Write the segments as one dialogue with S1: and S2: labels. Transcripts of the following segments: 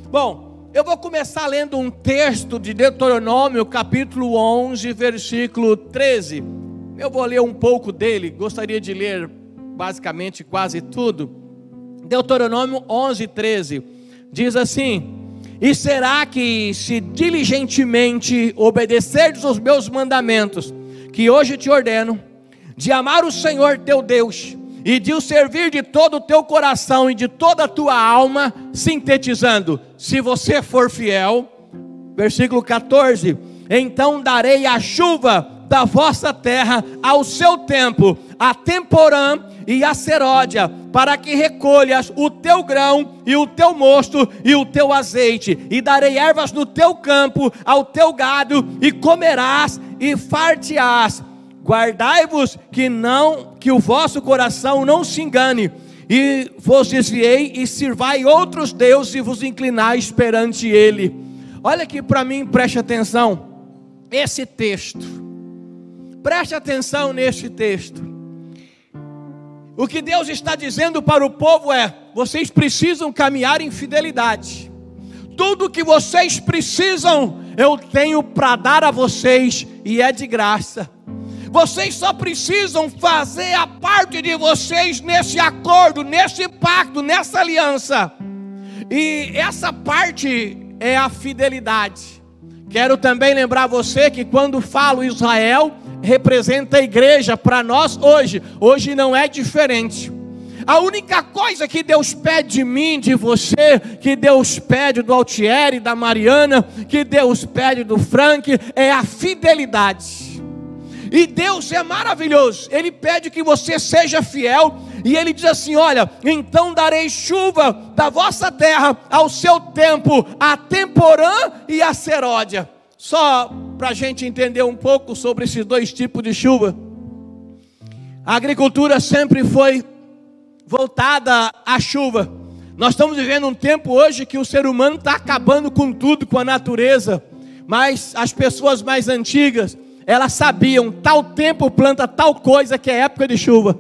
S1: Bom, eu vou começar lendo um texto de Deuteronômio, capítulo 11, versículo 13. Eu vou ler um pouco dele, gostaria de ler basicamente quase tudo. Deuteronômio 11, 13, diz assim: e será que, se diligentemente obedecerdes os meus mandamentos, que hoje te ordeno, de amar o Senhor teu Deus, e de o servir de todo o teu coração e de toda a tua alma, sintetizando, se você for fiel, versículo 14, então darei a chuva da vossa terra ao seu tempo, a temporã e a seródia, para que recolhas o teu grão e o teu mosto e o teu azeite, e darei ervas no teu campo ao teu gado, e comerás e farteás. Guardai-vos que o vosso coração não se engane, e vos desviei e sirvai outros deuses e vos inclinais perante ele. Olha aqui para mim, preste atenção, esse texto, preste atenção neste texto. O que Deus está dizendo para o povo é: vocês precisam caminhar em fidelidade. Tudo que vocês precisam, eu tenho para dar a vocês, e é de graça. Vocês só precisam fazer a parte de vocês nesse acordo, nesse pacto, nessa aliança. E essa parte é a fidelidade. Quero também lembrar você que quando falo Israel, representa a igreja para nós hoje. Hoje não é diferente. A única coisa que Deus pede de mim, de você, que Deus pede do Altieri, da Mariana, que Deus pede do Frank, é a fidelidade. E Deus é maravilhoso, Ele pede que você seja fiel, e Ele diz assim: olha, então darei chuva da vossa terra ao seu tempo, a temporã e a seródia. Só para a gente entender um pouco sobre esses dois tipos de chuva. A agricultura sempre foi voltada à chuva. Nós estamos vivendo um tempo hoje que o ser humano está acabando com tudo, com a natureza. Mas as pessoas mais antigas, elas sabiam, tal tempo planta tal coisa, que é época de chuva.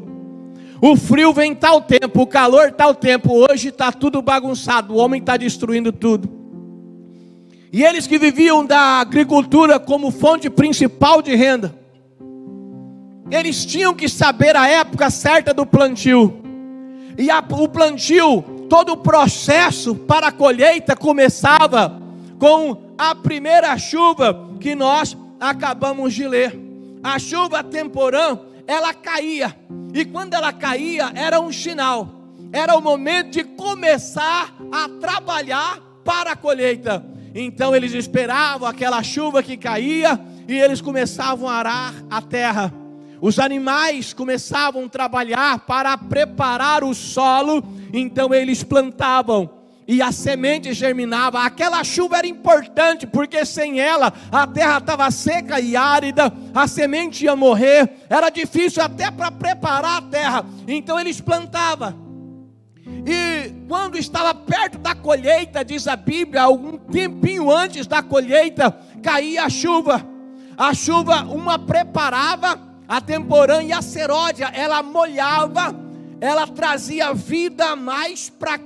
S1: O frio vem tal tempo, o calor tal tempo. Hoje está tudo bagunçado, o homem está destruindo tudo. E eles que viviam da agricultura como fonte principal de renda, eles tinham que saber a época certa do plantio. E o plantio, todo o processo para a colheita começava com a primeira chuva que nós acabamos de ler. A chuva temporã, ela caía, e quando ela caía era um sinal, era o momento de começar a trabalhar para a colheita. Então eles esperavam aquela chuva que caía, e eles começavam a arar a terra. Os animais começavam a trabalhar para preparar o solo, então eles plantavam, e a semente germinava. Aquela chuva era importante, porque sem ela a terra estava seca e árida, a semente ia morrer, era difícil até para preparar a terra. Então eles plantavam, e quando estava perto da colheita, diz a Bíblia, algum tempinho antes da colheita, caía a chuva. A chuva, uma preparava, a temporã e a seródia, ela molhava, ela trazia vida a mais para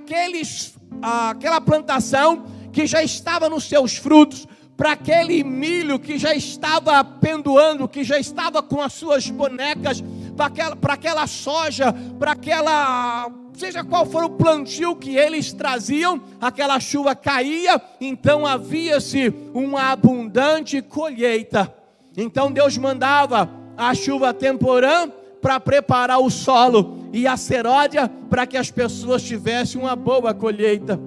S1: aquela plantação que já estava nos seus frutos, para aquele milho que já estava pendoando, que já estava com as suas bonecas, para aquela soja, para aquela, seja qual for o plantio que eles traziam, aquela chuva caía, então havia-se uma abundante colheita. Então Deus mandava a chuva temporã para preparar o solo, e a seródia para que as pessoas tivessem uma boa colheita.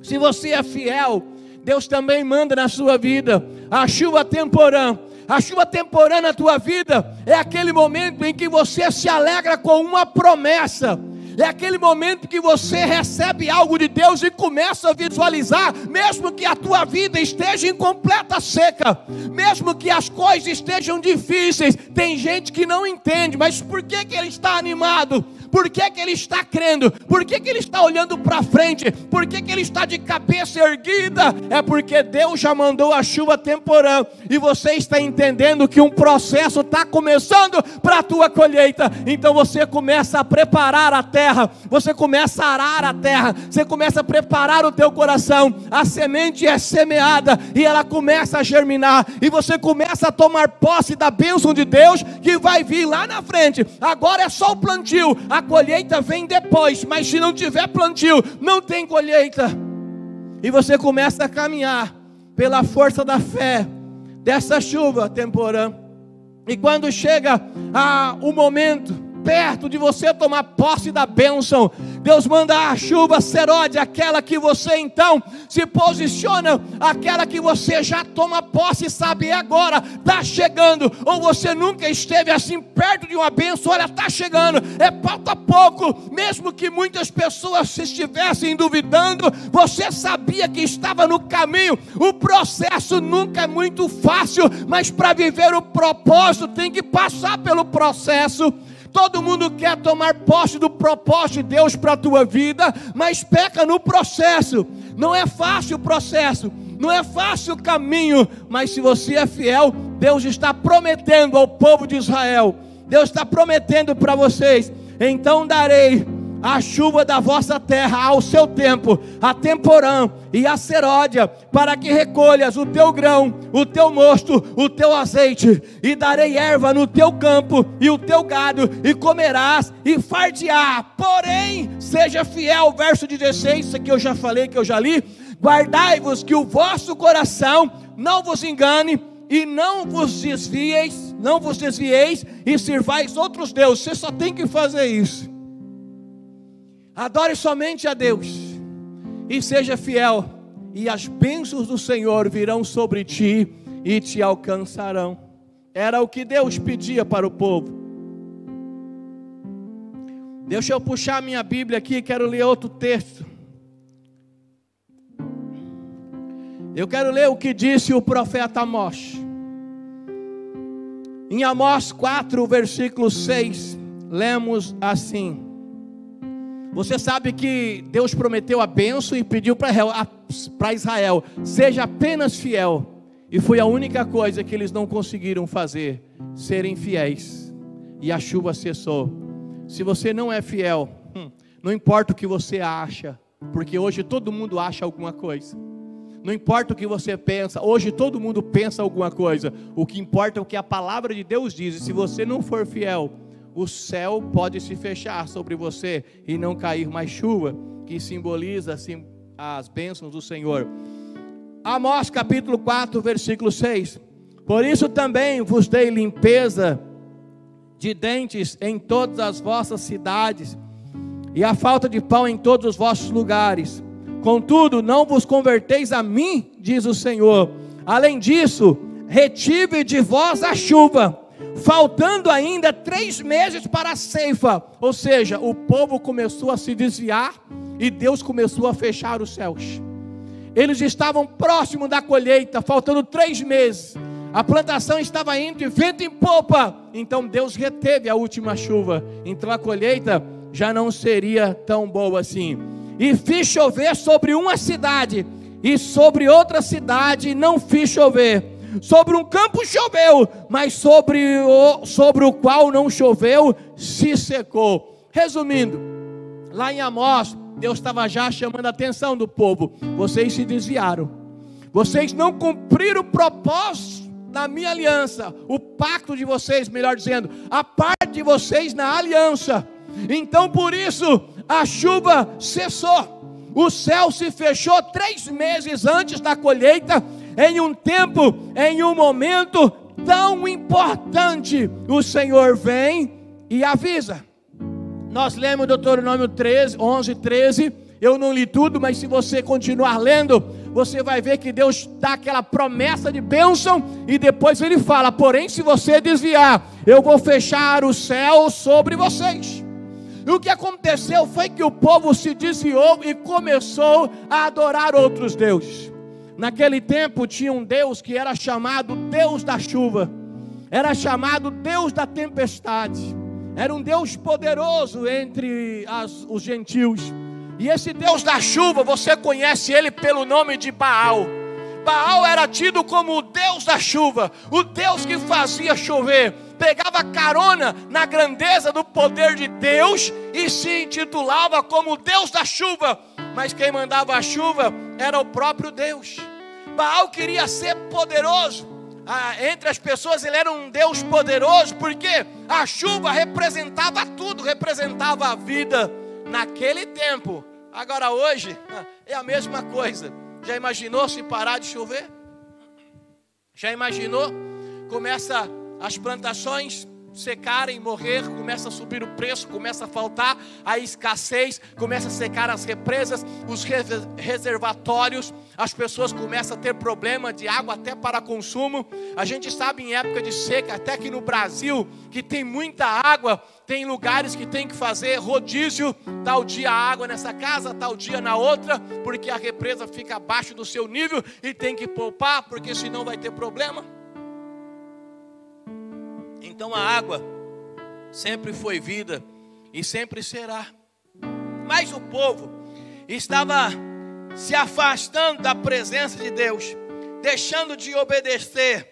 S1: Se você é fiel, Deus também manda na sua vida a chuva temporã. A chuva temporã na tua vida é aquele momento em que você se alegra com uma promessa. É aquele momento que você recebe algo de Deus e começa a visualizar, mesmo que a tua vida esteja em completa seca, mesmo que as coisas estejam difíceis. Tem gente que não entende, mas por que ele está animado? Por que ele está crendo? Por que ele está olhando para frente? Por que ele está de cabeça erguida? É porque Deus já mandou a chuva temporã, e você está entendendo que um processo está começando para a tua colheita. Então você começa a preparar a terra, você começa a arar a terra, você começa a preparar o teu coração. A semente é semeada e ela começa a germinar, e você começa a tomar posse da bênção de Deus que vai vir lá na frente. Agora é só o plantio, a colheita vem depois, mas se não tiver plantio, não tem colheita. E você começa a caminhar pela força da fé dessa chuva temporã. E quando chega o momento perto de você tomar posse da bênção, Deus manda a chuva seródia, aquela que você então se posiciona, aquela que você já toma posse e sabe, agora está chegando. Ou você nunca esteve assim perto de uma bênção, olha, está chegando, falta pouco. Mesmo que muitas pessoas estivessem duvidando, você sabia que estava no caminho. O processo nunca é muito fácil, mas para viver o propósito tem que passar pelo processo. Todo mundo quer tomar posse do propósito de Deus para a tua vida, mas peca no processo. Não é fácil o processo, não é fácil o caminho, mas se você é fiel, Deus está prometendo ao povo de Israel, Deus está prometendo para vocês: então darei a chuva da vossa terra ao seu tempo, a temporã e a seródia, para que recolhas o teu grão, o teu mosto, o teu azeite, e darei erva no teu campo e o teu gado, e comerás e fardear. Porém, seja fiel, verso 16, isso aqui eu já falei, que eu já li: guardai-vos que o vosso coração não vos engane, e não vos desvieis e sirvais outros deuses. Você só tem que fazer isso. Adore somente a Deus e seja fiel, e as bênçãos do Senhor virão sobre ti e te alcançarão. Era o que Deus pedia para o povo. Deixa eu puxar a minha Bíblia aqui, quero ler outro texto. Eu quero ler o que disse o profeta Amós. Em Amós 4, versículo 6, lemos assim: você sabe que Deus prometeu a bênção e pediu para Israel: seja apenas fiel. E foi a única coisa que eles não conseguiram fazer, serem fiéis. E a chuva cessou. Se você não é fiel, não importa o que você acha, porque hoje todo mundo acha alguma coisa. Não importa o que você pensa, hoje todo mundo pensa alguma coisa. O que importa é o que a palavra de Deus diz. E se você não for fiel, o céu pode se fechar sobre você e não cair mais chuva, que simboliza assim as bênçãos do Senhor. Amós capítulo 4, versículo 6: por isso também vos dei limpeza de dentes em todas as vossas cidades, e a falta de pão em todos os vossos lugares. Contudo, não vos converteis a mim, diz o Senhor. Além disso, retive de vós a chuva, faltando ainda 3 meses para a ceifa. Ou seja, o povo começou a se desviar e Deus começou a fechar os céus. Eles estavam próximos da colheita, faltando 3 meses. A plantação estava indo de vento em popa. Então Deus reteve a última chuva. Então a colheita já não seria tão boa assim. E fiz chover sobre uma cidade, e sobre outra cidade não fiz chover. Sobre um campo choveu, mas sobre o qual não choveu, se secou. Resumindo, lá em Amós, Deus estava já chamando a atenção do povo: vocês se desviaram, vocês não cumpriram o propósito da minha aliança, o pacto de vocês, melhor dizendo, a parte de vocês na aliança. Então por isso a chuva cessou, o céu se fechou 3 meses antes da colheita. Em um tempo, em um momento tão importante, o Senhor vem e avisa. Nós lemos Deuteronômio 11, 13. Eu não li tudo, mas se você continuar lendo, você vai ver que Deus dá aquela promessa de bênção, e depois Ele fala: porém, se você desviar, eu vou fechar o céu sobre vocês. E o que aconteceu foi que o povo se desviou e começou a adorar outros deuses. Naquele tempo tinha um Deus que era chamado Deus da chuva, era chamado Deus da tempestade, era um Deus poderoso entre os gentios. E esse Deus da chuva, você conhece ele pelo nome de Baal. Baal era tido como o Deus da chuva, o Deus que fazia chover. Pegava carona na grandeza do poder de Deus e se intitulava como o Deus da chuva. Mas quem mandava a chuva era o próprio Deus. Baal queria ser poderoso. Entre as pessoas ele era um Deus poderoso, porque a chuva representava tudo, representava a vida naquele tempo. Agora hoje é a mesma coisa. Já imaginou se parar de chover? Já imaginou? Começa as plantações secarem, morrer, começa a subir o preço, começa a faltar, a escassez, começa a secar as represas, os reservatórios, as pessoas começam a ter problema de água até para consumo. A gente sabe em época de seca, até que no Brasil, que tem muita água, tem lugares que tem que fazer rodízio, tal dia água nessa casa, tal dia na outra, porque a represa fica abaixo do seu nível e tem que poupar, porque senão vai ter problema. Então a água sempre foi vida e sempre será. Mas o povo estava se afastando da presença de Deus, deixando de obedecer,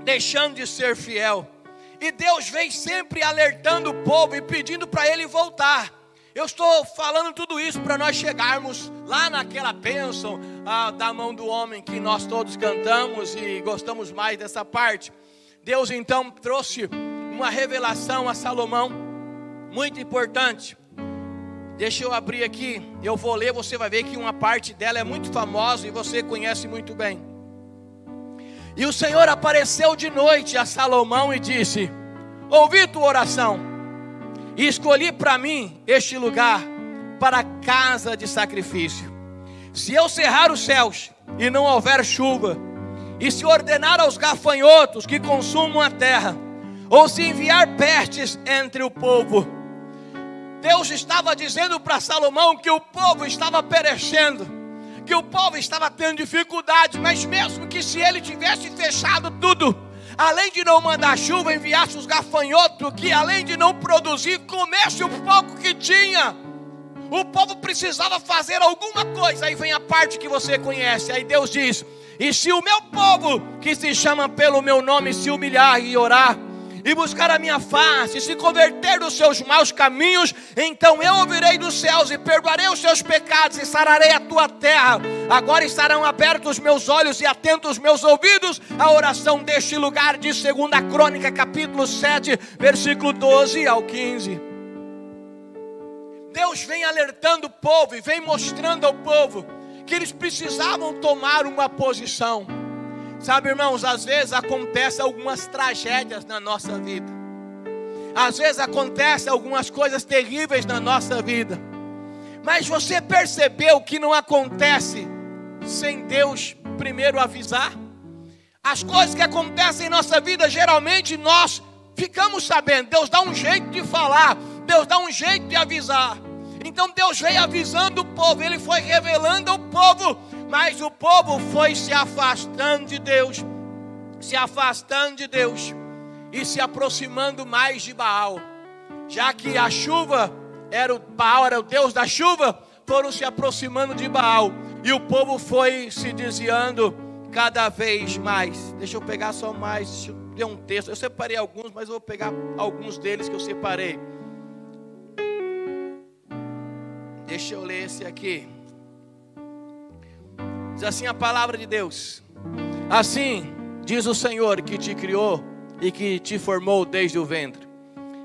S1: deixando de ser fiel. E Deus vem sempre alertando o povo e pedindo para ele voltar. Eu estou falando tudo isso para nós chegarmos lá naquela bênção da mão do homem que nós todos cantamos e gostamos mais dessa parte. Deus então trouxe uma revelação a Salomão, muito importante. Deixa eu abrir aqui, eu vou ler, você vai ver que uma parte dela é muito famosa e você conhece muito bem. E o Senhor apareceu de noite a Salomão e disse: ouvi tua oração e escolhi para mim este lugar para a casa de sacrifício. Se eu cerrar os céus e não houver chuva, e se ordenar aos gafanhotos que consumam a terra, ou se enviar pestes entre o povo. Deus estava dizendo para Salomão que o povo estava perecendo, que o povo estava tendo dificuldade, mas mesmo que se ele tivesse fechado tudo, além de não mandar chuva, enviasse os gafanhotos, que além de não produzir, comesse o pouco que tinha, o povo precisava fazer alguma coisa. Aí vem a parte que você conhece, aí Deus diz: e se o meu povo, que se chama pelo meu nome, se humilhar e orar, e buscar a minha face, e se converter dos seus maus caminhos, então eu ouvirei dos céus, e perdoarei os seus pecados, e sararei a tua terra. Agora estarão abertos os meus olhos e atentos os meus ouvidos à oração deste lugar, de 2 Crônica, capítulo 7, versículo 12 ao 15. Deus vem alertando o povo, e vem mostrando ao povo que eles precisavam tomar uma posição. Sabe, irmãos, às vezes acontecem algumas tragédias na nossa vida. Às vezes acontecem algumas coisas terríveis na nossa vida. Mas você percebeu que não acontece sem Deus primeiro avisar? As coisas que acontecem em nossa vida, geralmente nós ficamos sabendo. Deus dá um jeito de falar, Deus dá um jeito de avisar. Então Deus veio avisando o povo, Ele foi revelando ao povo, mas o povo foi se afastando de Deus, e se aproximando mais de Baal. Já que a chuva Baal era o Deus da chuva, foram se aproximando de Baal, e o povo foi se desviando cada vez mais. Deixa eu pegar só mais, deixa eu ler um texto, eu separei alguns, mas eu vou pegar alguns deles que eu separei. Deixa eu ler esse aqui. Diz assim a palavra de Deus: assim diz o Senhor que te criou e que te formou desde o ventre,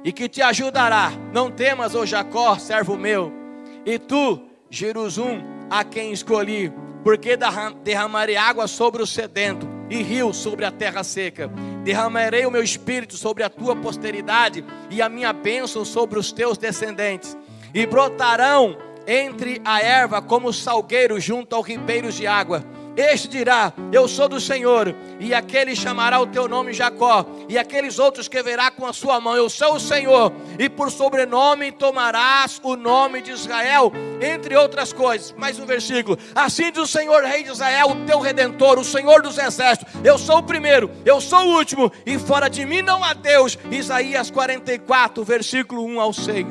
S1: e que te ajudará. Não temas, ó Jacó, servo meu, e tu, Jerusalém, a quem escolhi, porque derramarei água sobre o sedento e rio sobre a terra seca. Derramarei o meu espírito sobre a tua posteridade e a minha bênção sobre os teus descendentes, e brotarão entre a erva como salgueiro junto aos ribeiros de água. este dirá: eu sou do Senhor, e aquele chamará o teu nome Jacó, e aqueles outros que verá com a sua mão: eu sou o Senhor, e por sobrenome tomarás o nome de Israel, entre outras coisas. Mais um versículo: assim diz o Senhor, Rei de Israel, o teu Redentor, o Senhor dos exércitos: eu sou o primeiro, eu sou o último, e fora de mim não há Deus. Isaías 44, versículo 1 ao 6.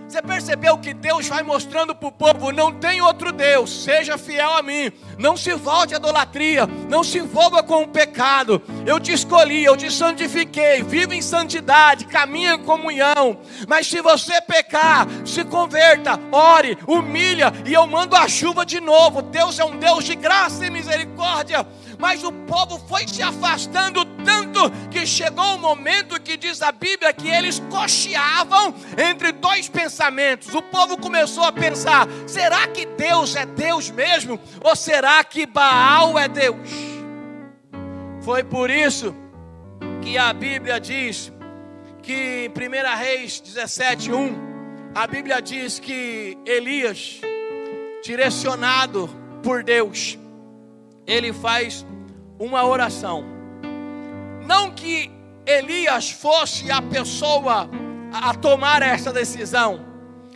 S1: Você percebeu que Deus vai mostrando para o povo: não tem outro Deus, seja fiel a mim, não se volte à idolatria, não se envolva com o pecado, eu te escolhi, eu te santifiquei, vive em santidade, caminha em comunhão. Mas se você pecar, se converta, ore, humilha, e eu mando a chuva de novo. Deus é um Deus de graça e misericórdia. Mas o povo foi se afastando tanto que chegou um momento que diz a Bíblia que eles cocheavam entre dois pensamentos. O povo começou a pensar: será que Deus é Deus mesmo? Ou será que Baal é Deus? Foi por isso que a Bíblia diz que em 1 Reis 17:1, a Bíblia diz que Elias, direcionado por Deus, ele faz uma oração. Não que Elias fosse a pessoa a tomar essa decisão.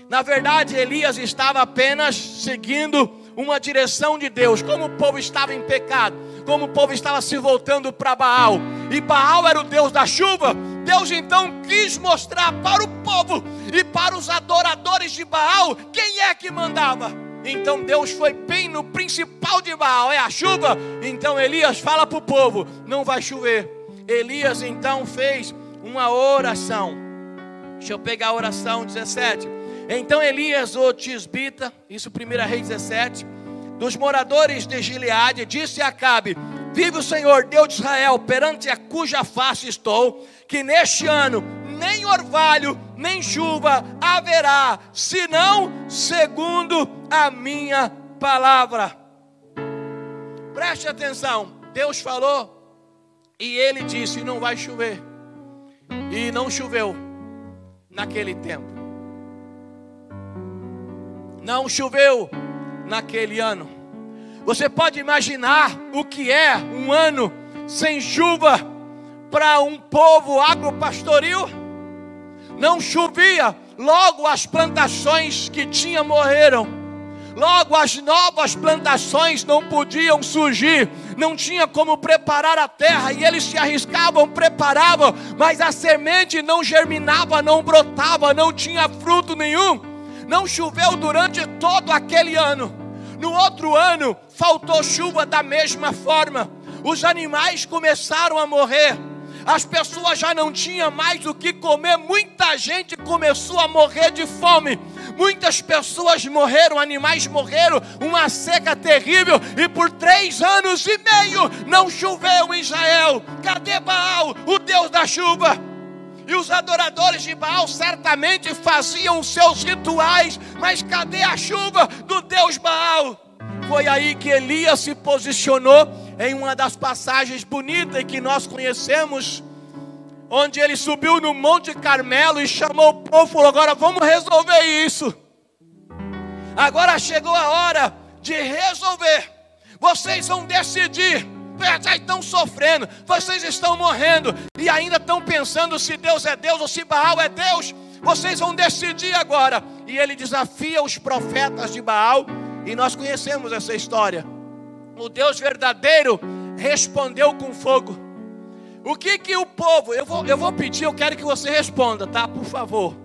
S1: Na verdade, Elias estava apenas seguindo uma direção de Deus. Como o povo estava em pecado, como o povo estava se voltando para Baal, e Baal era o Deus da chuva, Deus então quis mostrar para o povo e para os adoradores de Baal quem é que mandava. Então Deus foi bem no principal de Baal, é a chuva. Então Elias fala para o povo: não vai chover. Elias então fez uma oração. Deixa eu pegar a oração 17. Então Elias, o tisbita, isso 1 Reis 17, dos moradores de Gileade, disse a Acabe: vive o Senhor, Deus de Israel, perante a cuja face estou, que neste ano nem orvalho, nem chuva haverá, senão segundo a minha palavra. Preste atenção, Deus falou e ele disse: não vai chover. E não choveu naquele tempo. Não choveu naquele ano. Você pode imaginar o que é um ano sem chuva para um povo agropastoril? Não chovia, logo as plantações que tinha morreram. Logo as novas plantações não podiam surgir. Não tinha como preparar a terra, e eles se arriscavam, preparavam, mas a semente não germinava, não brotava, não tinha fruto nenhum. Não choveu durante todo aquele ano. No outro ano faltou chuva da mesma forma. Os animais começaram a morrer. As pessoas já não tinham mais o que comer. Muita gente começou a morrer de fome. Muitas pessoas morreram, animais morreram, uma seca terrível. E por 3 anos e meio não choveu em Israel. Cadê Baal, o Deus da chuva? E os adoradores de Baal certamente faziam os seus rituais, mas cadê a chuva do Deus Baal? Foi aí que Elias se posicionou em uma das passagens bonitas que nós conhecemos, onde ele subiu no Monte Carmelo e chamou o povo e falou: agora vamos resolver isso. Agora chegou a hora de resolver. Vocês vão decidir. Vocês já estão sofrendo, vocês estão morrendo e ainda estão pensando se Deus é Deus ou se Baal é Deus. Vocês vão decidir agora. E ele desafia os profetas de Baal, e nós conhecemos essa história. O Deus verdadeiro respondeu com fogo. O que o povo... Eu vou pedir, eu quero que você responda, tá? Por favor,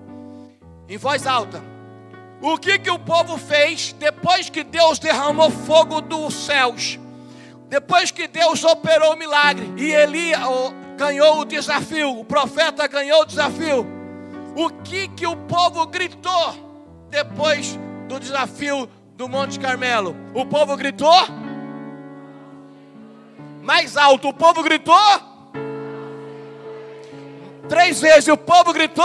S1: em voz alta. O que o povo fez depois que Deus derramou fogo dos céus? Depois que Deus operou o milagre e Elias ganhou o desafio, o profeta ganhou o desafio, o que o povo gritou depois do desafio do Monte Carmelo? O povo gritou mais alto. O povo gritou 3 vezes. O povo gritou: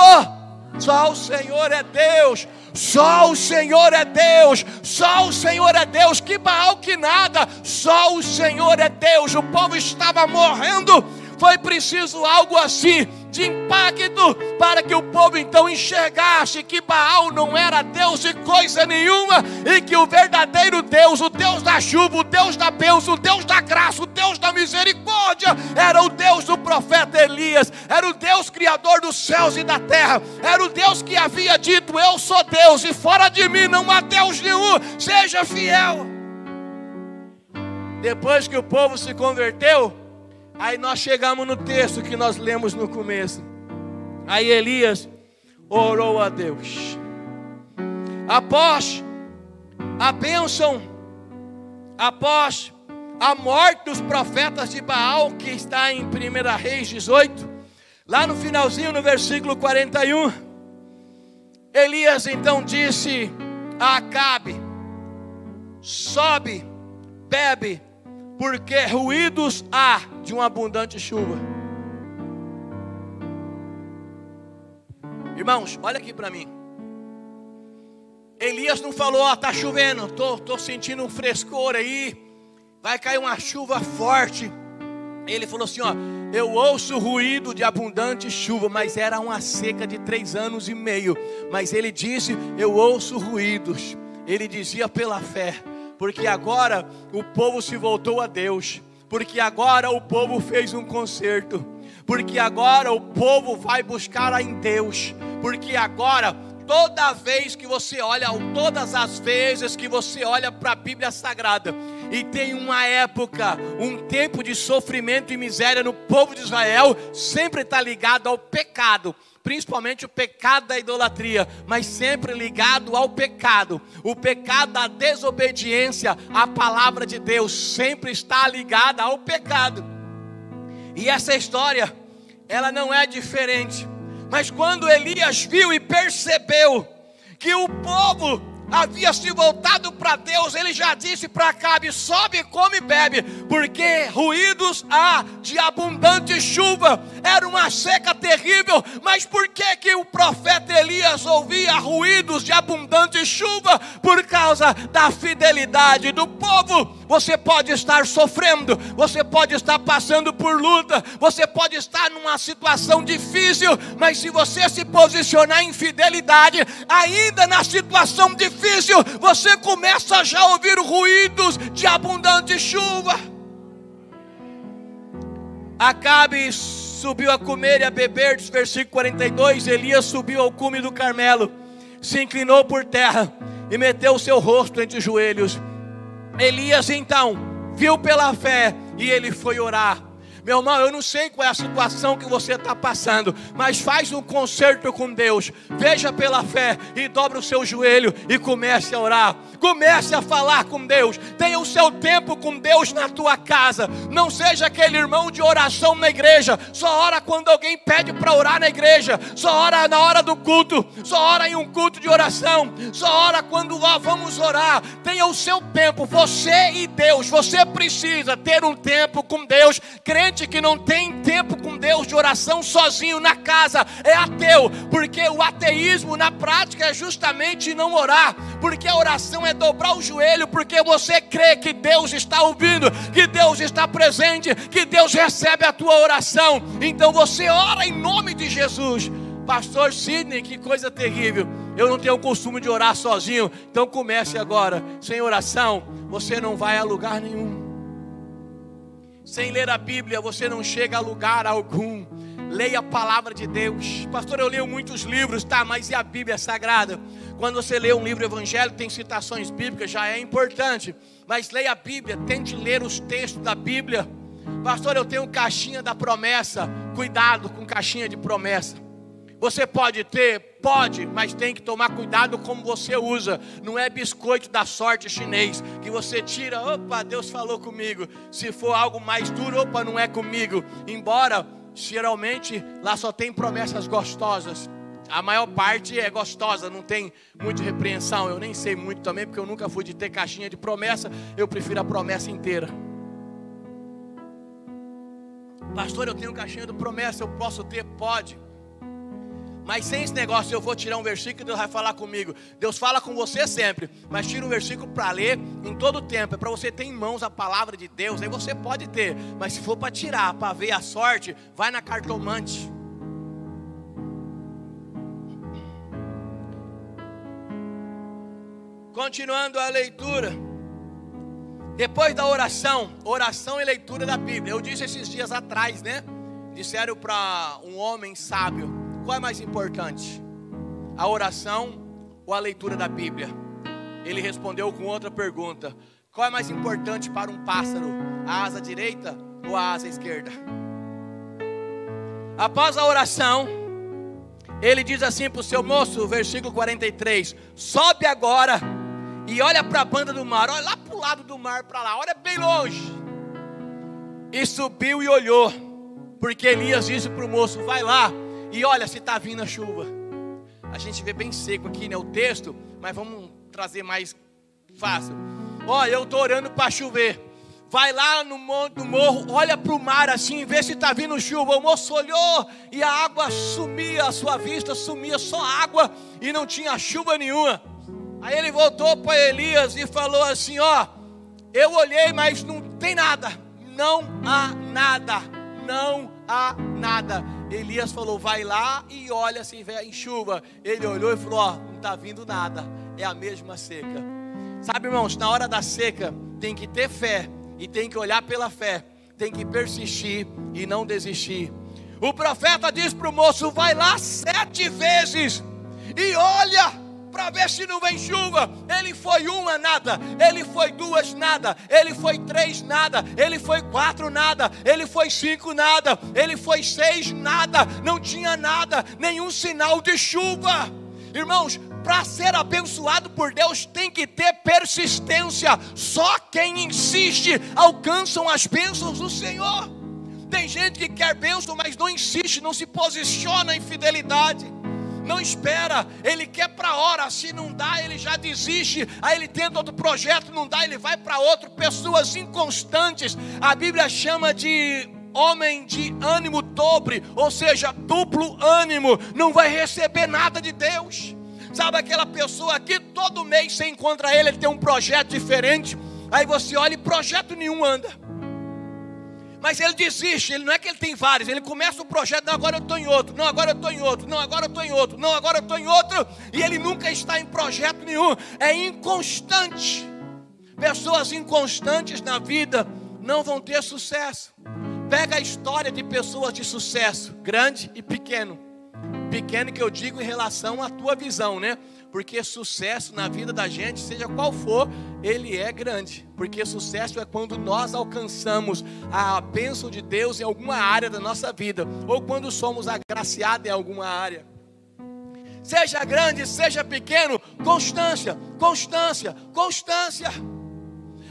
S1: só o Senhor é Deus. Só o Senhor é Deus. Só o Senhor é Deus. Que Baal que nada. Só o Senhor é Deus. O povo estava morrendo. Foi preciso algo assim. de impacto, para que o povo então enxergasse que Baal não era Deus de coisa nenhuma, e que o verdadeiro Deus, o Deus da chuva, o Deus da bênção, o Deus da graça, o Deus da misericórdia, era o Deus do profeta Elias, era o Deus criador dos céus e da terra, era o Deus que havia dito: eu sou Deus e fora de mim não há Deus nenhum, seja fiel. Depois que o povo se converteu, aí nós chegamos no texto que nós lemos no começo. Aí Elias orou a Deus. Após a bênção, após a morte dos profetas de Baal, que está em 1 Reis 18, lá no finalzinho, no versículo 41, Elias então disse a Acabe: sobe, bebe, porque ruídos há de uma abundante chuva. Irmãos, olha aqui para mim. Elias não falou: ó, tá chovendo, tô sentindo um frescor aí, vai cair uma chuva forte. Ele falou assim: ó, eu ouço o ruído de abundante chuva, mas era uma seca de 3 anos e meio. Mas ele disse: eu ouço ruídos. Ele dizia pela fé, porque agora o povo se voltou a Deus, porque agora o povo fez um concerto, porque agora o povo vai buscar em Deus, porque agora toda vez que você olha, ou todas as vezes que você olha para a Bíblia Sagrada, e tem uma época, um tempo de sofrimento e miséria no povo de Israel, sempre está ligado ao pecado, principalmente o pecado da idolatria, mas sempre ligado ao pecado, o pecado da desobediência à palavra de Deus, sempre está ligada ao pecado. E essa história, ela não é diferente. Mas quando Elias viu e percebeu que o povo havia se voltado para Deus, ele já disse para Acabe: sobe, come e bebe, porque ruídos há de abundante chuva. Era uma seca terrível, mas por que o profeta Elias ouvia ruídos de abundante chuva? Por causa da fidelidade do povo. Você pode estar sofrendo, você pode estar passando por luta, você pode estar numa situação difícil, mas se você se posicionar em fidelidade, ainda na situação difícil, você começa já a ouvir ruídos de abundante chuva. Acabe subiu a comer e a beber, diz versículo 42, Elias subiu ao cume do Carmelo, se inclinou por terra e meteu o seu rosto entre os joelhos. Elias então viu pela fé e ele foi orar. Meu irmão, eu não sei qual é a situação que você está passando, mas faz um concerto com Deus, veja pela fé e dobra o seu joelho e comece a orar, comece a falar com Deus, tenha o seu tempo com Deus na tua casa, não seja aquele irmão de oração na igreja, só ora quando alguém pede para orar na igreja, só ora na hora do culto, só ora em um culto de oração, só ora quando vamos orar. Tenha o seu tempo, você e Deus, você precisa ter um tempo com Deus. Crente que não tem tempo com Deus de oração sozinho na casa é ateu, porque o ateísmo na prática é justamente não orar, porque a oração é dobrar o joelho, porque você crê que Deus está ouvindo, que Deus está presente, que Deus recebe a tua oração, então você ora em nome de Jesus. Pastor Sidney, que coisa terrível, eu não tenho o costume de orar sozinho, então comece agora. Sem oração você não vai a lugar nenhum. Sem ler a Bíblia você não chega a lugar algum. Leia a palavra de Deus. Pastor, eu leio muitos livros, tá, mas e a Bíblia Sagrada? Quando você lê um livro evangélico, tem citações bíblicas, já é importante, mas leia a Bíblia, tente ler os textos da Bíblia. Pastor, eu tenho caixinha da promessa. Cuidado com caixinha de promessa. Você pode ter? Pode, mas tem que tomar cuidado como você usa. Não é biscoito da sorte chinês, que você tira, opa, Deus falou comigo. Se for algo mais duro, opa, não é comigo. Embora, geralmente, lá só tem promessas gostosas. A maior parte é gostosa, não tem muita repreensão. Eu nem sei muito também, porque eu nunca fui de ter caixinha de promessa. Eu prefiro a promessa inteira. Pastor, eu tenho caixinha de promessa, eu posso ter? Pode. Mas sem esse negócio, eu vou tirar um versículo e Deus vai falar comigo. Deus fala com você sempre, mas tira um versículo para ler em todo o tempo. É para você ter em mãos a palavra de Deus. Aí você pode ter, mas se for para tirar, para ver a sorte, vai na cartomante. Continuando a leitura. Depois da oração e leitura da Bíblia. Eu disse esses dias atrás, né? Disseram para um homem sábio: qual é mais importante? A oração ou a leitura da Bíblia? Ele respondeu com outra pergunta: qual é mais importante para um pássaro? A asa direita ou a asa esquerda? Após a oração, ele diz assim para o seu moço, versículo 43: sobe agora e olha para a banda do mar. Olha lá para o lado do mar, para lá, olha bem longe. E subiu e olhou, porque Elias disse para o moço: vai lá e olha se está vindo a chuva. A gente vê bem seco aqui, né, o texto, mas vamos trazer mais fácil. Olha, eu estou orando para chover. Vai lá no morro, olha para o mar assim, vê se está vindo chuva. O moço olhou e a água sumia, a sua vista sumia, só água e não tinha chuva nenhuma. Aí ele voltou para Elias e falou assim: ó, eu olhei, mas não tem nada, não há nada, não há nada. Elias falou: vai lá e olha se vem chuva. Ele olhou e falou: ó, não está vindo nada, é a mesma seca. Sabe, irmãos, na hora da seca tem que ter fé e tem que olhar pela fé, tem que persistir e não desistir. O profeta diz para o moço: vai lá 7 vezes e olha para ver se não vem chuva. Ele foi 1, nada. Ele foi 2, nada. Ele foi 3, nada. Ele foi 4, nada. Ele foi 5, nada. Ele foi 6, nada. Não tinha nada, nenhum sinal de chuva. Irmãos, para ser abençoado por Deus tem que ter persistência. Só quem insiste alcançam as bênçãos do Senhor. Tem gente que quer bênção, mas não insiste, não se posiciona em fidelidade. Não espera, ele quer para hora, se não dá ele já desiste, aí ele tenta outro projeto, não dá, ele vai para outro. Pessoas inconstantes, a Bíblia chama de homem de ânimo dobre, ou seja, duplo ânimo, não vai receber nada de Deus. Sabe aquela pessoa que todo mês você encontra ele tem um projeto diferente, aí você olha e projeto nenhum anda. Mas ele desiste, ele não é que ele tem vários, ele começa o projeto: não, agora eu estou em outro, não, agora eu estou em outro, não, agora eu estou em outro, não, agora eu estou em outro, e ele nunca está em projeto nenhum, é inconstante. Pessoas inconstantes na vida não vão ter sucesso. Pega a história de pessoas de sucesso, grande e pequeno. Pequeno que eu digo em relação à tua visão, né? Porque sucesso na vida da gente, seja qual for, ele é grande. Porque sucesso é quando nós alcançamos a bênção de Deus em alguma área da nossa vida, ou quando somos agraciados em alguma área. Seja grande, seja pequeno, constância, constância, constância.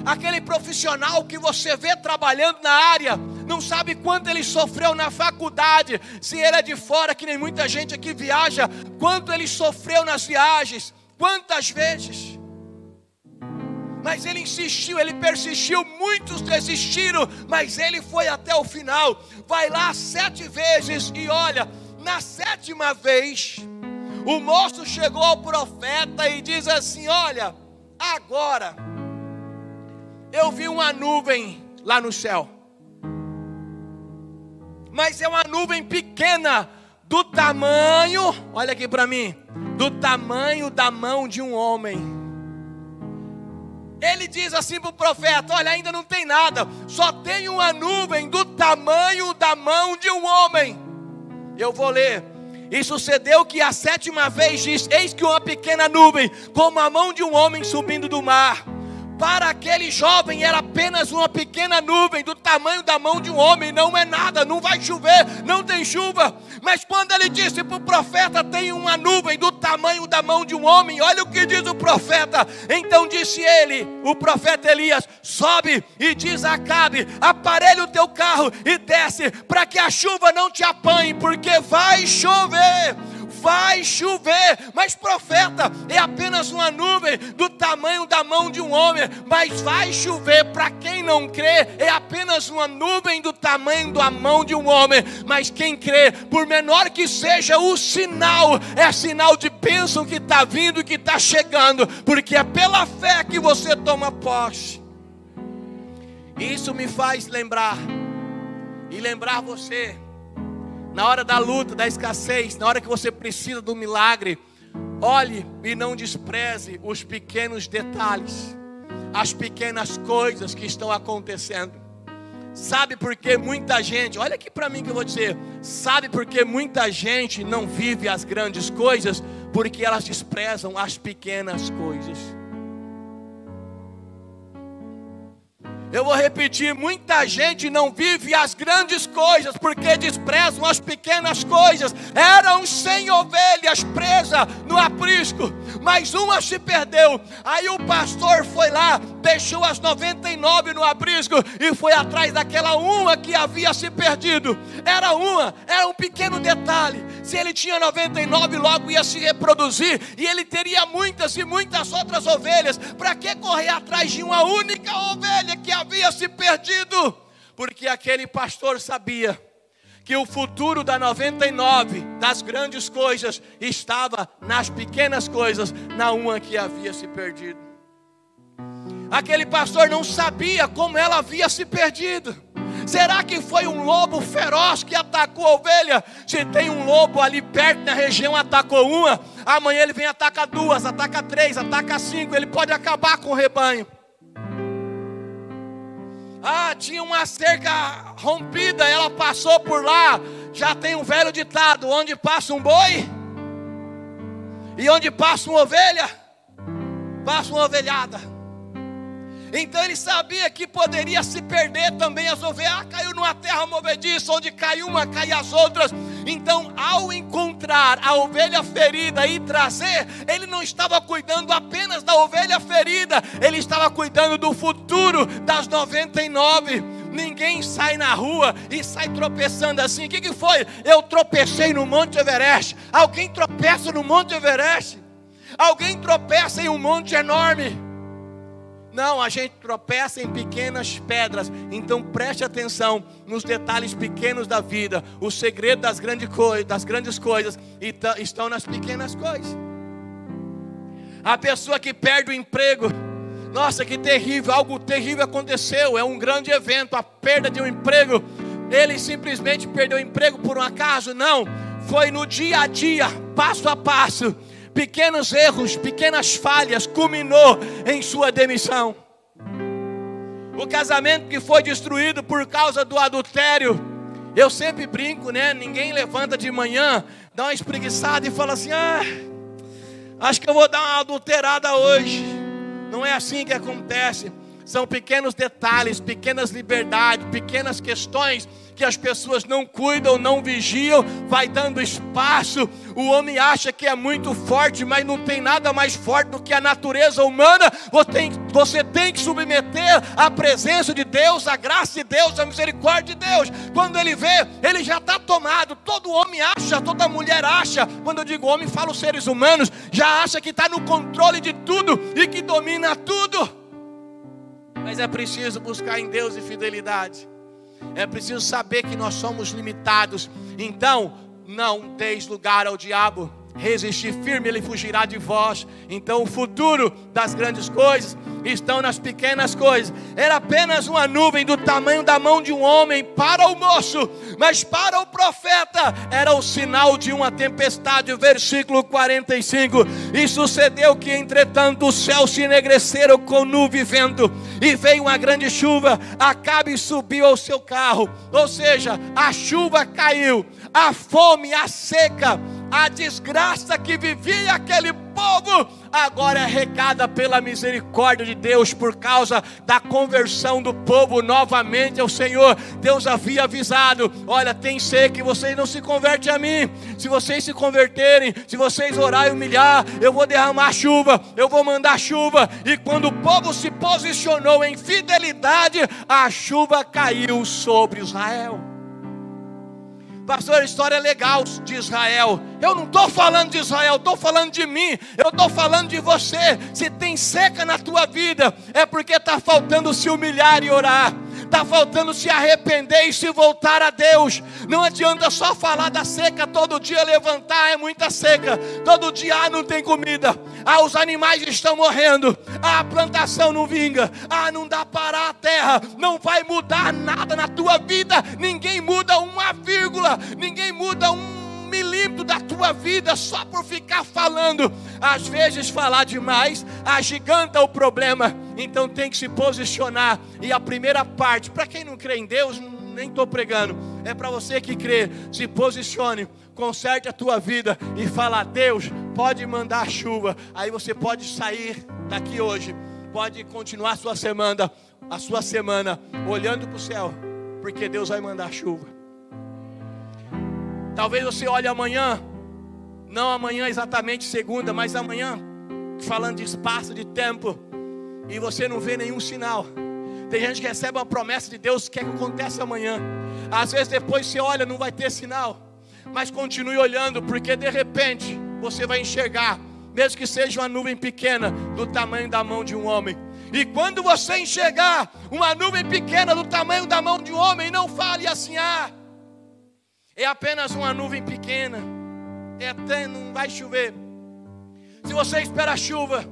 S1: Aquele profissional que você vê trabalhando na área, não sabe quanto ele sofreu na faculdade, se ele é de fora, que nem muita gente aqui viaja, quanto ele sofreu nas viagens, quantas vezes. Mas ele insistiu, ele persistiu, muitos desistiram, mas ele foi até o final. Vai lá 7 vezes e olha, na 7ª vez, o moço chegou ao profeta e diz assim: olha, agora eu vi uma nuvem lá no céu, mas é uma nuvem pequena, do tamanho, olha aqui para mim, do tamanho da mão de um homem. Ele diz assim para o profeta: olha, ainda não tem nada, só tem uma nuvem do tamanho da mão de um homem. Eu vou ler. E sucedeu que a 7ª vez diz: eis que uma pequena nuvem, como a mão de um homem subindo do mar. Para aquele jovem era apenas uma pequena nuvem do tamanho da mão de um homem, não é nada, não vai chover, não tem chuva. Mas quando ele disse para o profeta: tem uma nuvem do tamanho da mão de um homem, olha o que diz o profeta. Então disse ele, o profeta Elias: sobe e diz a Acabe: aparelha o teu carro e desce, para que a chuva não te apanhe, porque vai chover. Vai chover. Mas profeta, é apenas uma nuvem do tamanho da mão de um homem, mas vai chover. Para quem não crê, é apenas uma nuvem do tamanho da mão de um homem, mas quem crê, por menor que seja o sinal, é sinal de bênção que está vindo, que está chegando, porque é pela fé que você toma posse. Isso me faz lembrar, e lembrar você, na hora da luta, da escassez, na hora que você precisa do milagre, Olhe e não despreze os pequenos detalhes, as pequenas coisas que estão acontecendo. Sabe por que muita gente, olha aqui para mim que eu vou dizer, sabe por que muita gente não vive as grandes coisas? Porque elas desprezam as pequenas coisas. Eu vou repetir, muita gente não vive as grandes coisas porque desprezam as pequenas coisas. Eram 100 ovelhas presas no aprisco, mas uma se perdeu. Aí o pastor foi lá, deixou as 99 no aprisco e foi atrás daquela uma que havia se perdido. Era um pequeno detalhe. Se ele tinha 99, logo ia se reproduzir e ele teria muitas e muitas outras ovelhas. Para que correr atrás de uma única ovelha que havia se perdido? Porque aquele pastor sabia que o futuro da 99, das grandes coisas, estava nas pequenas coisas, na uma que havia se perdido. Aquele pastor não sabia como ela havia se perdido. Será que foi um lobo feroz que atacou a ovelha? Se tem um lobo ali perto na região, atacou uma, amanhã ele vem e ataca duas, ataca três, ataca cinco, ele pode acabar com o rebanho. Tinha uma cerca rompida, ela passou por lá. Já tem um velho ditado: onde passa um boi e onde passa uma ovelha, passa uma ovelhada. Então ele sabia que poderia se perder também as ovelhas. Caiu numa terra movediça, onde cai uma, cai as outras. Então, ao encontrar a ovelha ferida e trazer, ele não estava cuidando apenas da ovelha ferida, ele estava cuidando do futuro das 99. Ninguém sai na rua e sai tropeçando assim. O que foi? Eu tropecei no Monte Everest. Alguém tropeça no Monte Everest? Alguém tropeça em um monte enorme? Não, a gente tropeça em pequenas pedras. Então preste atenção nos detalhes pequenos da vida. O segredo das grandes coisas estão nas pequenas coisas. A pessoa que perde o emprego, nossa, que terrível, algo terrível aconteceu, é um grande evento, a perda de um emprego. Ele simplesmente perdeu o emprego por um acaso? Não, foi no dia a dia, passo a passo. Pequenos erros, pequenas falhas, culminou em sua demissão. O casamento que foi destruído por causa do adultério. Eu sempre brinco, né? Ninguém levanta de manhã, dá uma espreguiçada e fala assim: acho que eu vou dar uma adulterada hoje. Não é assim que acontece. São pequenos detalhes, pequenas liberdades, pequenas questões que as pessoas não cuidam, não vigiam, vai dando espaço. O homem acha que é muito forte, mas não tem nada mais forte do que a natureza humana. Você tem que submeter à presença de Deus, à graça de Deus, à misericórdia de Deus. Quando ele vê, ele já está tomado. Todo homem acha, toda mulher acha. Quando eu digo homem, falo seres humanos. Já acha que está no controle de tudo e que domina tudo. Mas é preciso buscar em Deus e fidelidade. É preciso saber que nós somos limitados. Então, não deis lugar ao diabo. Resistir firme, ele fugirá de vós. Então o futuro das grandes coisas estão nas pequenas coisas. Era apenas uma nuvem do tamanho da mão de um homem para o moço, mas para o profeta era o sinal de uma tempestade. Versículo 45. E sucedeu que entretanto os céus se enegreceram com nuvem e vento, e veio uma grande chuva. Acabe subiu ao seu carro. Ou seja, a chuva caiu, a fome, a seca, a desgraça que vivia aquele povo, agora é regada pela misericórdia de Deus, por causa da conversão do povo novamente ao Senhor. Deus havia avisado: olha, tem seca e vocês não se convertem a mim. Se vocês se converterem, se vocês orarem e humilhar, eu vou derramar chuva, eu vou mandar chuva. E quando o povo se posicionou em fidelidade, a chuva caiu sobre Israel. Pastor, a história é legal de Israel. Eu não estou falando de Israel, estou falando de mim. Eu estou falando de você. Se tem seca na tua vida, é porque está faltando se humilhar e orar. Está faltando se arrepender e se voltar a Deus. Não adianta só falar da seca, todo dia levantar, é muita seca. Todo dia, não tem comida. Os animais estão morrendo. A plantação não vinga. Não dá para parar a terra. Não vai mudar nada na tua vida. Ninguém muda uma vírgula. Ninguém muda 1 milímetro da tua tua vida só por ficar falando. Às vezes falar demais agiganta o problema. Então tem que se posicionar. E a primeira parte, para quem não crê em Deus, nem estou pregando, é para você que crê. Se posicione, conserte a tua vida e fala: Deus, pode mandar chuva. Aí você pode sair daqui hoje, pode continuar a sua semana olhando para o céu, porque Deus vai mandar chuva. Talvez você olhe amanhã, não amanhã exatamente segunda, mas amanhã, falando de espaço, de tempo, e você não vê nenhum sinal. Tem gente que recebe uma promessa de Deus, quer que aconteça amanhã. Às vezes depois você olha, não vai ter sinal. Mas continue olhando, porque de repente você vai enxergar, mesmo que seja uma nuvem pequena, do tamanho da mão de um homem. E quando você enxergar uma nuvem pequena do tamanho da mão de um homem, não fale assim: é apenas uma nuvem pequena, não vai chover. Se você espera chuva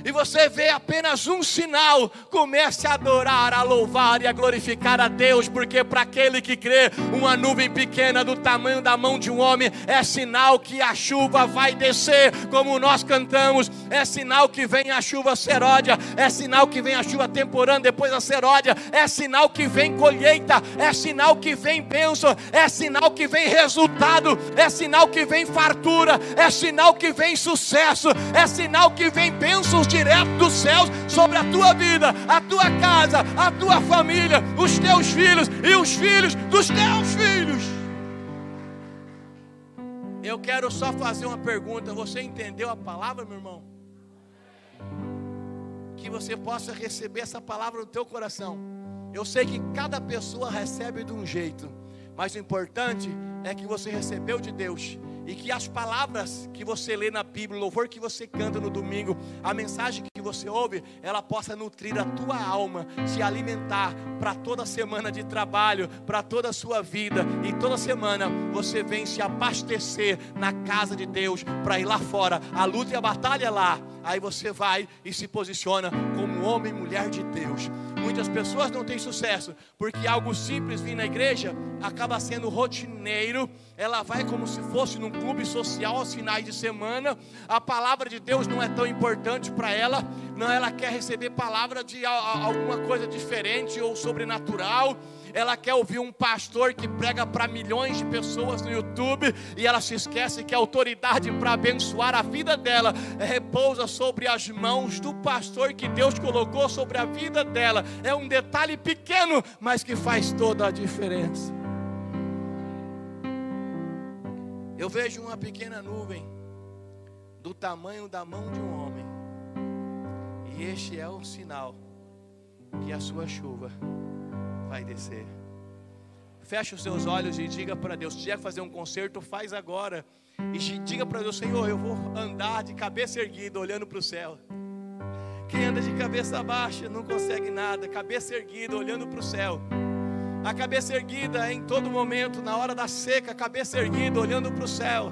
S1: e você vê apenas um sinal, comece a adorar, a louvar e a glorificar a Deus, porque para aquele que crê, uma nuvem pequena do tamanho da mão de um homem é sinal que a chuva vai descer, como nós cantamos. É sinal que vem a chuva seródia, é sinal que vem a chuva temporânea depois da seródia, é sinal que vem colheita, é sinal que vem bênção, é sinal que vem resultado, é sinal que vem fartura, é sinal que vem sucesso, é sinal que vem bênçãos direto dos céus sobre a tua vida, a tua casa, a tua família, os teus filhos e os filhos dos teus filhos. Eu quero só fazer uma pergunta: você entendeu a palavra, meu irmão? Que você possa receber essa palavra no teu coração. Eu sei que cada pessoa recebe de um jeito, mas o importante é que você recebeu de Deus, e que as palavras que você lê na Bíblia, o louvor que você canta no domingo, a mensagem que você ouve, ela possa nutrir a tua alma, se alimentar para toda semana de trabalho, para toda a sua vida. E toda semana você vem se abastecer na casa de Deus, para ir lá fora, a luta e a batalha lá. Aí você vai e se posiciona como homem e mulher de Deus. Muitas pessoas não têm sucesso, porque algo simples vir na igreja acaba sendo rotineiro. Ela vai como se fosse num clube social aos finais de semana. A palavra de Deus não é tão importante para ela. Não, ela quer receber palavra de alguma coisa diferente ou sobrenatural. Ela quer ouvir um pastor que prega para milhões de pessoas no YouTube, e ela se esquece que a autoridade para abençoar a vida dela repousa sobre as mãos do pastor que Deus colocou sobre a vida dela. É um detalhe pequeno, mas que faz toda a diferença. Eu vejo uma pequena nuvem do tamanho da mão de um homem, e este é um sinal que a sua chuva vai descer. Feche os seus olhos e diga para Deus: se tiver que fazer um concerto, faz agora. E diga para Deus: Senhor, eu vou andar de cabeça erguida, olhando para o céu. Quem anda de cabeça baixa não consegue nada. Cabeça erguida, olhando para o céu. A cabeça erguida em todo momento, na hora da seca, cabeça erguida, olhando para o céu.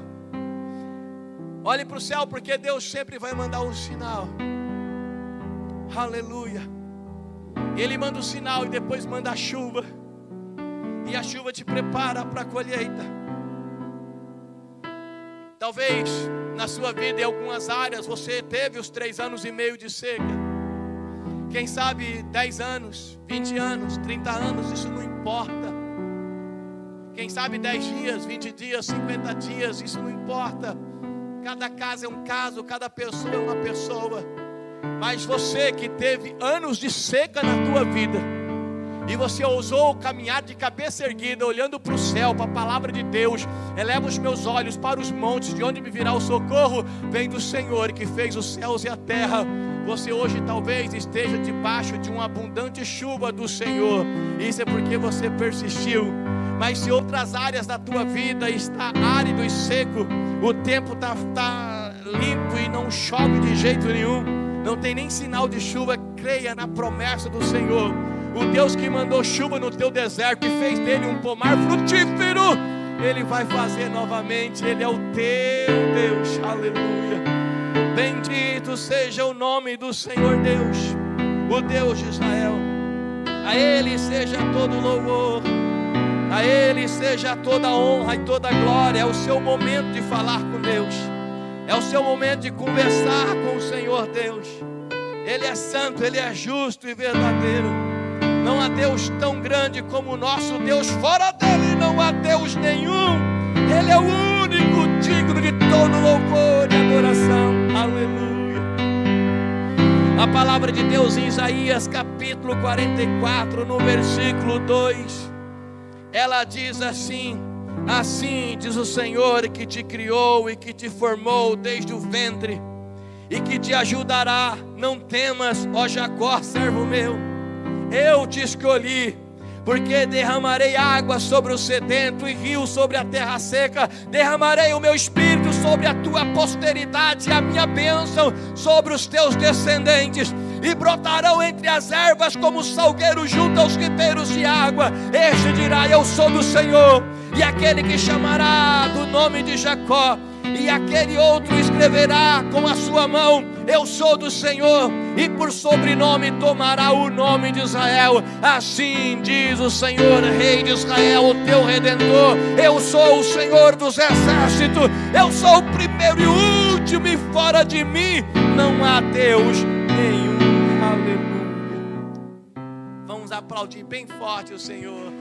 S1: Olhe para o céu, porque Deus sempre vai mandar um sinal. Aleluia. Ele manda o sinal e depois manda a chuva. E a chuva te prepara para a colheita. Talvez na sua vida, em algumas áreas, você teve os 3 anos e meio de seca. Quem sabe 10 anos, 20 anos, 30 anos, isso não importa. Quem sabe 10 dias, 20 dias, 50 dias, isso não importa. Cada caso é um caso, cada pessoa é uma pessoa. Mas você que teve anos de seca na tua vida, e você ousou caminhar de cabeça erguida, olhando para o céu, para a palavra de Deus: eleva os meus olhos para os montes, de onde me virá o socorro? Vem do Senhor que fez os céus e a terra. Você hoje talvez esteja debaixo de uma abundante chuva do Senhor. Isso é porque você persistiu. Mas se outras áreas da tua vida está árido e seco, o tempo está limpo e não chove de jeito nenhum, não tem nem sinal de chuva, creia na promessa do Senhor. O Deus que mandou chuva no teu deserto e fez dele um pomar frutífero, Ele vai fazer novamente. Ele é o teu Deus. Aleluia. Bendito seja o nome do Senhor Deus, o Deus de Israel. A Ele seja todo louvor, A Ele seja toda a honra e toda a glória. É o seu momento de falar com Deus. É o seu momento de conversar com o Senhor Deus. Ele é santo, Ele é justo e verdadeiro. Não há Deus tão grande como o nosso Deus. Fora dele não há Deus nenhum. Ele é o único digno de todo louvor e adoração. Aleluia. A palavra de Deus em Isaías capítulo 44, no versículo 2, ela diz assim: assim diz o Senhor que te criou e que te formou desde o ventre, e que te ajudará. Não temas, ó Jacó, servo meu. Eu te escolhi, porque derramarei água sobre o sedento e rio sobre a terra seca. Derramarei o meu espírito sobre a tua posteridade e a minha bênção sobre os teus descendentes. E brotarão entre as ervas como salgueiro junto aos ribeiros de água. Este dirá: eu sou do Senhor. E aquele que chamará do nome de Jacó, e aquele outro escreverá com a sua mão: eu sou do Senhor. E por sobrenome tomará o nome de Israel. Assim diz o Senhor, Rei de Israel, o teu Redentor: eu sou o Senhor dos exércitos. Eu sou o primeiro e o último, e fora de mim não há Deus nenhum. Aleluia. Vamos aplaudir bem forte o Senhor.